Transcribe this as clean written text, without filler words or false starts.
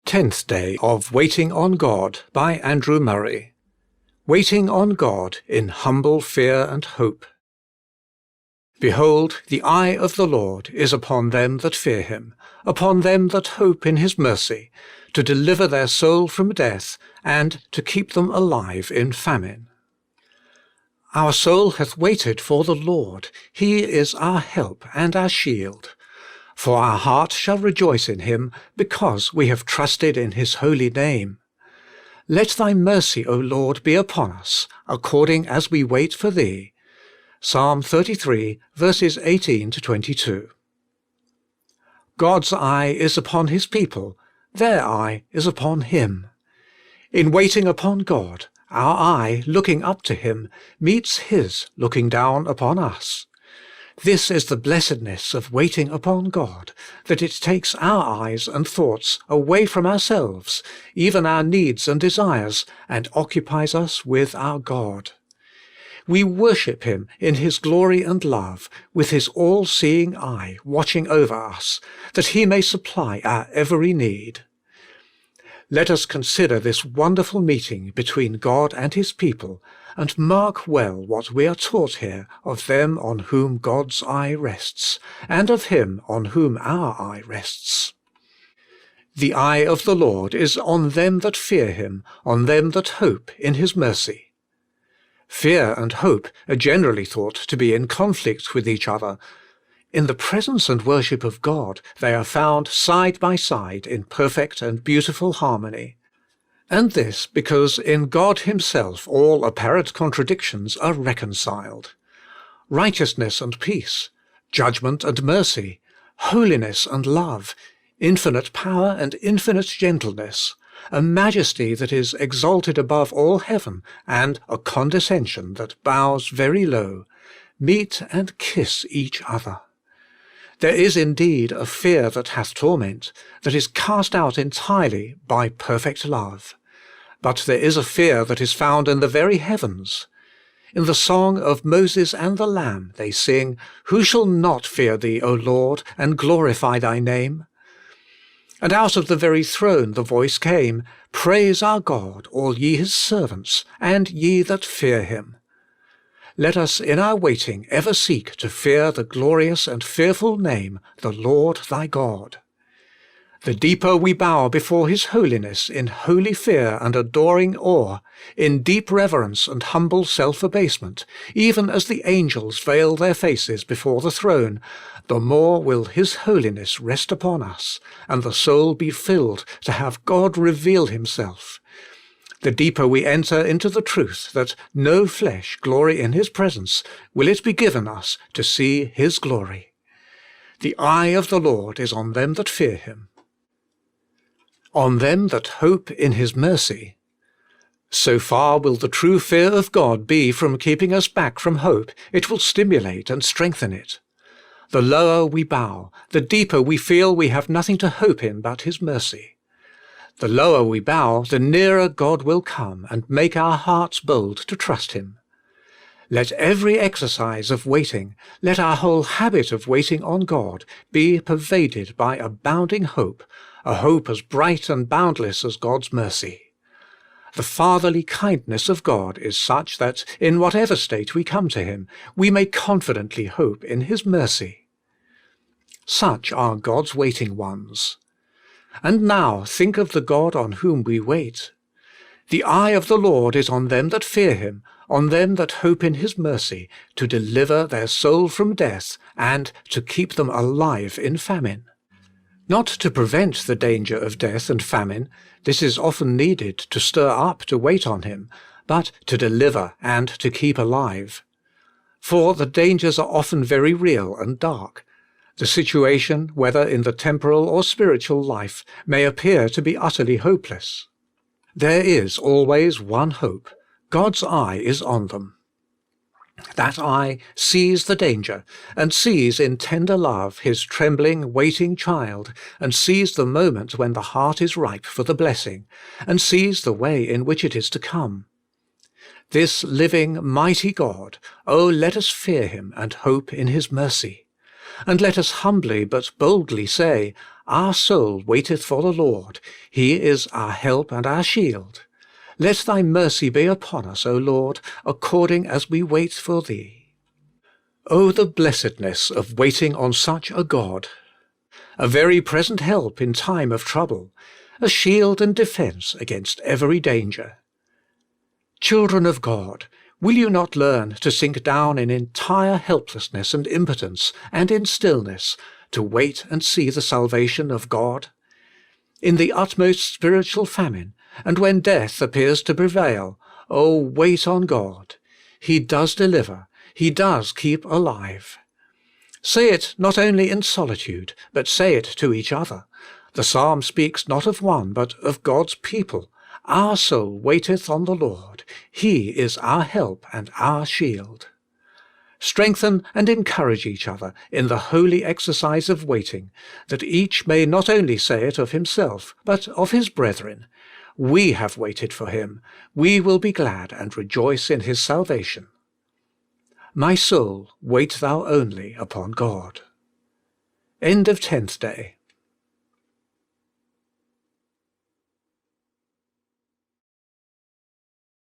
10th Day of Waiting on God by Andrew Murray. Waiting on God in humble fear and hope. Behold, the eye of the Lord is upon them that fear him, upon them that hope in his mercy, to deliver their soul from death, and to keep them alive in famine. Our soul hath waited for the Lord, he is our help and our shield. For our heart shall rejoice in him, because we have trusted in his holy name. Let thy mercy, O Lord, be upon us, according as we wait for thee. Psalm 33, verses 18 to 22. God's eye is upon his people, their eye is upon him. In waiting upon God, our eye, looking up to him, meets his looking down upon us. This is the blessedness of waiting upon God, that it takes our eyes and thoughts away from ourselves, even our needs and desires, and occupies us with our God. We worship him in his glory and love, with his all-seeing eye watching over us, that he may supply our every need. Let us consider this wonderful meeting between God and his people, and mark well what we are taught here of them on whom God's eye rests, and of him on whom our eye rests. The eye of the Lord is on them that fear him, on them that hope in his mercy. Fear and hope are generally thought to be in conflict with each other. In the presence and worship of God, they are found side by side in perfect and beautiful harmony. And this because in God himself all apparent contradictions are reconciled. Righteousness and peace, judgment and mercy, holiness and love, infinite power and infinite gentleness, a majesty that is exalted above all heaven, and a condescension that bows very low, meet and kiss each other. There is indeed a fear that hath torment, that is cast out entirely by perfect love. But there is a fear that is found in the very heavens. In the song of Moses and the Lamb they sing, "Who shall not fear thee, O Lord, and glorify thy name?" And out of the very throne the voice came, "Praise our God, all ye his servants, and ye that fear him." Let us in our waiting ever seek to fear the glorious and fearful name, the Lord thy God. The deeper we bow before his holiness in holy fear and adoring awe, in deep reverence and humble self-abasement, even as the angels veil their faces before the throne, the more will his holiness rest upon us, and the soul be filled to have God reveal himself. The deeper we enter into the truth that no flesh glory in his presence, will it be given us to see his glory. The eye of the Lord is on them that fear him, on them that hope in his mercy. So far will the true fear of God be from keeping us back from hope, it will stimulate and strengthen it. The lower we bow, the deeper we feel we have nothing to hope in but his mercy. The lower we bow, the nearer God will come and make our hearts bold to trust him. Let every exercise of waiting, let our whole habit of waiting on God be pervaded by abounding hope, a hope as bright and boundless as God's mercy. The fatherly kindness of God is such that, in whatever state we come to him, we may confidently hope in his mercy. Such are God's waiting ones. And now think of the God on whom we wait. The eye of the Lord is on them that fear him, on them that hope in his mercy, to deliver their soul from death, and to keep them alive in famine. Not to prevent the danger of death and famine, this is often needed to stir up to wait on him, but to deliver and to keep alive. For the dangers are often very real and dark. The situation, whether in the temporal or spiritual life, may appear to be utterly hopeless. There is always one hope. God's eye is on them. That eye sees the danger, and sees in tender love his trembling, waiting child, and sees the moment when the heart is ripe for the blessing, and sees the way in which it is to come. This living, mighty God, oh, let us fear him and hope in his mercy. And let us humbly but boldly say, Our soul waiteth for the Lord, He is our help and our shield. Let thy mercy be upon us, O Lord, according as we wait for thee. O the blessedness of waiting on such a God! A very present help in time of trouble, a shield and defence against every danger. Children of God, will you not learn to sink down in entire helplessness and impotence, and in stillness, to wait and see the salvation of God? In the utmost spiritual famine, and when death appears to prevail, oh, wait on God. He does deliver, He does keep alive. Say it not only in solitude, but say it to each other. The psalm speaks not of one, but of God's people. Our soul waiteth on the Lord. He is our help and our shield. Strengthen and encourage each other in the holy exercise of waiting, that each may not only say it of himself, but of his brethren. We have waited for him. We will be glad and rejoice in his salvation. My soul, wait thou only upon God. End of 10th day.